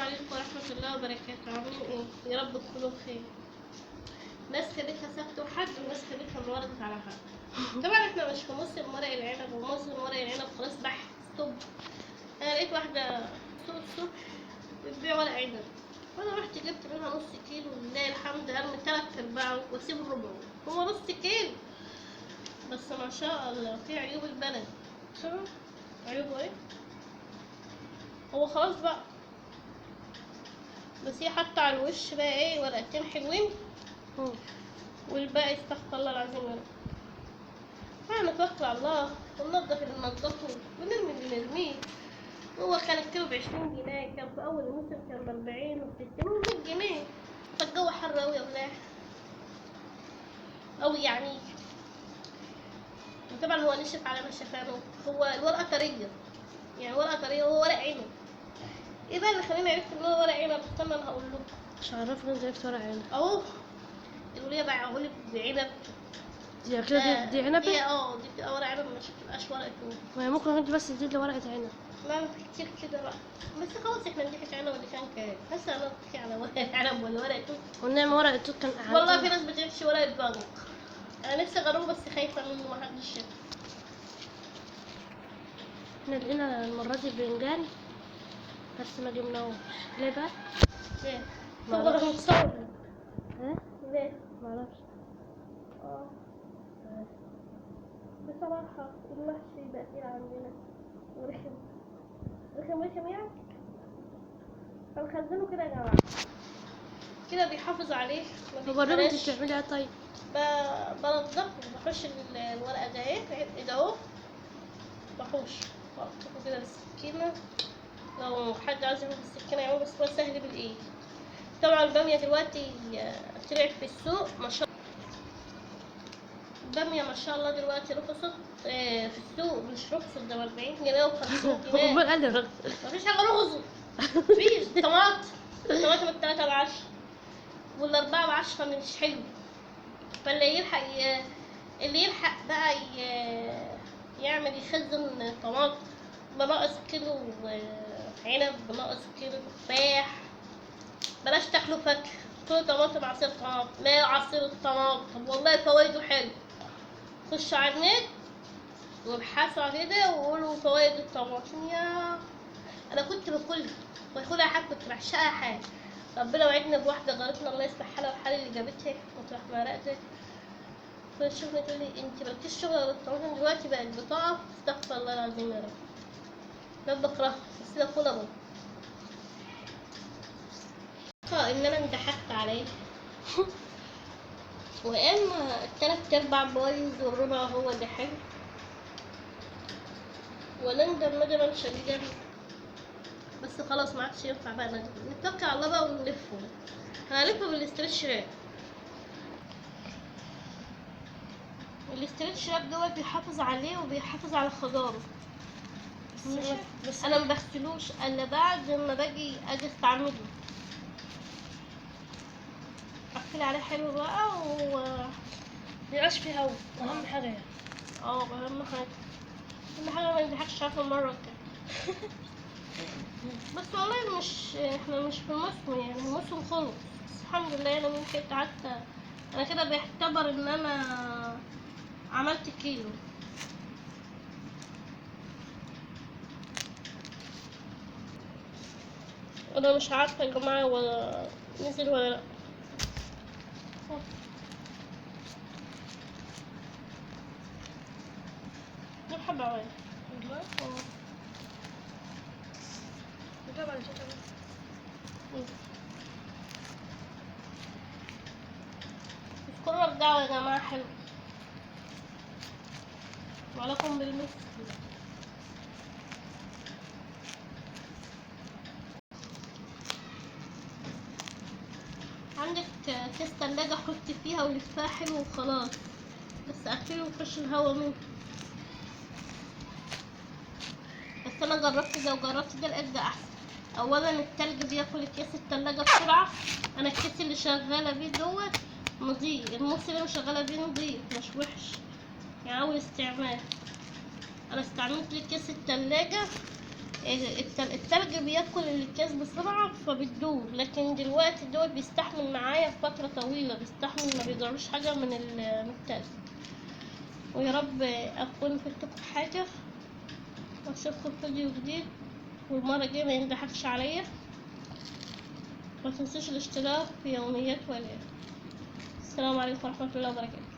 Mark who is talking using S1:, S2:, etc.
S1: عليكم ورحمة الله وبركاته. عاملين ايه؟ يا رب تكونوا بخير. ناس خدتها سبت وحد وناس خدتها انوردت على حد. طبعا احنا مش في موسم ورق العنب، وموسم ورق العنب خلاص بح ستوب. انا لقيت واحدة سوق الصبح بتبيع ورق عنب، وانا رحت جبت منها نص كيلو، لله الحمد ارمي 3/4 واسيب الربع. هو نص كيلو بس ما شاء الله في عيوب البلد. شو عيوبه ايه؟ هو خلاص بقى، بس هي حاطه على الوش بقى ايه ورقتين حلوين والباقي استغفر الله العظيم يا رب. نتوكل على الله وننضف اللي ننضفه ونرمي اللي نرميه. هو كان الكيلو ب20 جنيه، كان في اول الموسم كان ب40 و60 و100 جنيه. فالجو حر اوي يا ولاد اوي يعني. وطبعا هو نشف على نشفانه، هو الورقه طريه، يعني ورقه طريه وهو ورق عنب. ايه بقى اللي خلاني عرفت ان هو ورق عنب؟ استنى انا هقول لكم.
S2: مش عارفه انت عرفت ورق عنب
S1: اهو الوليه باعهولي بعنب.
S2: دي كده دي عنبه.
S1: دي دي بتبقى ورق عنب، مش بتبقاش ورقه عنب.
S2: ما هي ممكن انت بس تجيب لي ورقه عنب.
S1: لا انت كتير كده بقى. بس خلاص احنا بنضحك عنب اللي كان كام. بس انا بضحك على ورق عنب ولا ورقه توت.
S2: ونعمل ورقه توت كان أحلى.
S1: والله في ناس بتمشي ورقه بنك. انا نفسي اجربه بس خايفه منه محدش شاف.
S2: احنا لقينا المره دي بنجان بس ما جبناهوش. ليه بقى؟
S1: ليه؟
S2: معرفش.
S1: هو متصور.
S2: ها؟
S1: ليه؟
S2: معرفش.
S1: بصراحة المحشي بقى تقيل عندنا ورخم رخم يعني. فنخزنه كده يا جماعة، كده بيحافظ عليه.
S2: وريهم انت بتعملي ايه طيب.
S1: بنضفه، بحوش الورقة ده ايه ده اهو، بحوش بقطعه كده بالسكينة. لو حد عايز يعمل بالسكينة يعمله، بس هو سهل بالايد. طبعا البامية دلوقتي طلعت في السوق ما شاء الله. البامية ما شاء الله دلوقتي رخصت في السوق، مش رخصت ده 40 جنيه و50 جنيه.
S2: امال قال لي رخص.
S1: مفيش حاجة رخصت. مفيش الطماطم ال3 ب10 وال4 ب10 مش حلو. فاللي يلحق اللي يلحق بقى يعمل يخزن طماطم بناقص كيلو عنب، بناقص كيلو تفاح. بلاش تاكلوا فاكهة، كلوا طماطم عصير طماطم. لا عصير الطماطم والله فوائده حلو. خشوا على النت وابحثوا كده وقولوا فوائد الطماطم. يا انا كنت باكلها حاجه، كنت بعشقها حاجه. ربنا وعدنا بواحده جارتنا الله يصلح حالها وحال اللي جابتها وتروح مرقتها. فشوفني تقول لي انت مالكيش شغل غير الطماطم، دلوقتي بقت بطاقه. استغفر الله العظيم يا رب. ما بكرهها بس باكلها برضه. ان انا انضحكت عليه واما ال3/4 بايظ والربع هو اللي حلو. ونندم ندما شديدا، بس خلاص ما عادش ينفع بقى ندم. نتوكل على الله بقى ونلفه. هنلفه بالاسترتش راب. الاسترتش راب دوت بيحافظ عليه وبيحافظ على خضاره. بس انا ما بغسلوش الا بعد ما باجي استعمله. اقفل عليه حلو بقى
S2: ميبقاش فيه هوا، اهم حاجه يعني.
S1: اهم حاجه ما نضحكش على المره الجايه. بس والله احنا مش في موسم، يعني الموسم خلص. بس الحمد لله انا ممكن حتى انا كده بيعتبر ان انا عملت كيلو. انا مش عارفه يا جماعه ولا نزل ولا لا. دول حبة عوالي
S2: والله؟ نجيب على شكل
S1: اذكروا ارجعوا يا جماعة حلو. وعليكم بالمثل. عندك كيس تلاجة حطي فيها ولفها حلو وخلاص، بس قفلي وخش الهوا منه. بس انا جربت ده وجربت ده لقيت ده احسن. اولا التلج بياكل كيس التلاجة بسرعة. انا الكيس اللي شغالة بيه دوت نضيف، الموس اللي انا شغالة بيه نضيف مش وحش يعني. اول استعمال انا استعملت كيس التلاجة التلج بياكل الأكياس بسرعة فبتدوب، لكن دلوقتي الدول بيستحمل معايا فترة طويلة، بيستحمل ما بيجرالوش حاجة من من التلج. ويا رب أكون فدتكم حاجة، وأشوفكم في فيديو جديد، والمرة الجاية ما ينضحكش عليا. ما تنسوش الاشتراك في يوميات وليد. السلام عليكم ورحمة الله وبركاته.